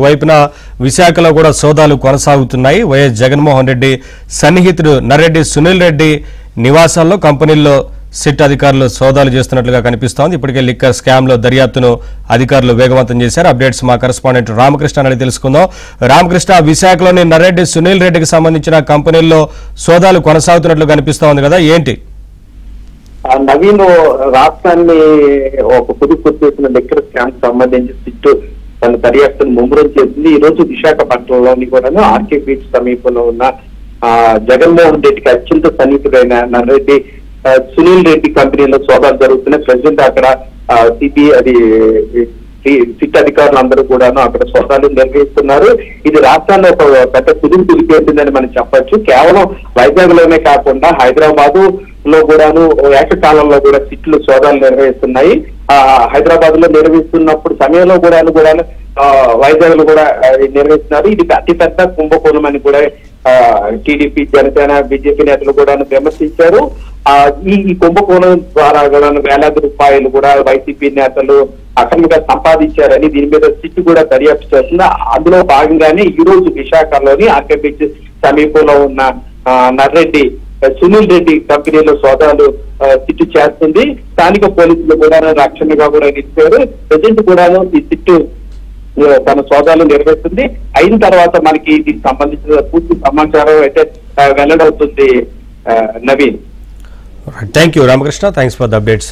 వైపున విశాఖలో కూడా సోదాలు కొనసాగుతున్నాయి. వైఎస్ జగన్మోహన్ రెడ్డి సన్నిహితుడు నర్రెడ్డి సునీల్ రెడ్డి నివాసాల్లో కంపెనీల్లో సిట్ అధికారులు సోదాలు చేస్తున్నట్లుగా కనిపిస్తోంది. ఇప్పటికే లిక్కర్ స్కామ్ లో దర్యాప్తును అధికారులు వేగవంతం చేశారు. అప్డేట్స్ మా కరెస్పాండెంట్ రామకృష్ణ అని తెలుసుకుందాం. రామకృష్ణ, విశాఖలోని నర్రెడ్డి సునీల్ రెడ్డికి సంబంధించిన కంపెనీల్లో సోదాలు కొనసాగుతున్నట్లు కనిపిస్తోంది కదా, ఏంటి? నవీన్, రాష్ట్రాన్ని ఒక పొదుపు చేసిన లిక్కర్ స్కామ్ సంబంధించి సిట్ తన దర్యాప్తును ముమ్మరం చేసింది. ఈ రోజు విశాఖపట్నంలోని కూడా ఆర్కే బీచ్ సమీపంలో ఉన్న జగన్మోహన్ రెడ్డికి అత్యంత సన్నిహితుడైన నర్రెడ్డి సునీల్ రెడ్డి కంపెనీలో సోదాలు జరుగుతున్నాయి. ప్రెసిడెంట్ అక్కడ సిట్ అధికారులు అందరూ కూడాను అక్కడ సోదాలు నిర్వహిస్తున్నారు. ఇది రాష్ట్రాల్లో ఒక పెద్ద కుదురు కుదిరిపోతుందని మనం చెప్పొచ్చు. కేవలం వైజాగ్ లోనే కాకుండా హైదరాబాదు లో కూడాను ఏకకాలంలో కూడా సిట్లు సోదాలు నిర్వహిస్తున్నాయి. హైదరాబాద్ లో నిర్వహిస్తున్నప్పుడు సమయంలో కూడాను వైజాగ్ లో కూడా నిర్వహిస్తున్నారు. ఇది అతిపెద్ద కుంభకోణం అని కూడా టీడీపీ, జనసేన, బీజేపీ నేతలు కూడా విమర్శించారు. ఈ కుంభకోణం ద్వారా కూడా వేలాది రూపాయలు కూడా వైసీపీ నేతలు అక్రమంగా సంపాదించారని దీని మీద సిట్ కూడా దర్యాప్తు చేస్తుంది. అందులో భాగంగానే ఈ రోజు విశాఖలోని ఆర్కే బీచ్ సమీపంలో ఉన్న నర్రెడ్డి సునీల్ రెడ్డి కంపెనీలో సోదాలు సిట్టు చేస్తుంది. స్థానిక పోలీసులు కూడా రక్షణగా కూడా నిలిపారు. ప్రజెంట్ కూడాను ఈ సిట్టు తన సోదాలు నిర్వహిస్తుంది. అయిన తర్వాత మనకి దీనికి సంబంధించిన పూర్తి సమాచారం అయితే వెల్లడవుతుంది. Naveen, thank you Ramakrishna, thanks for the updates.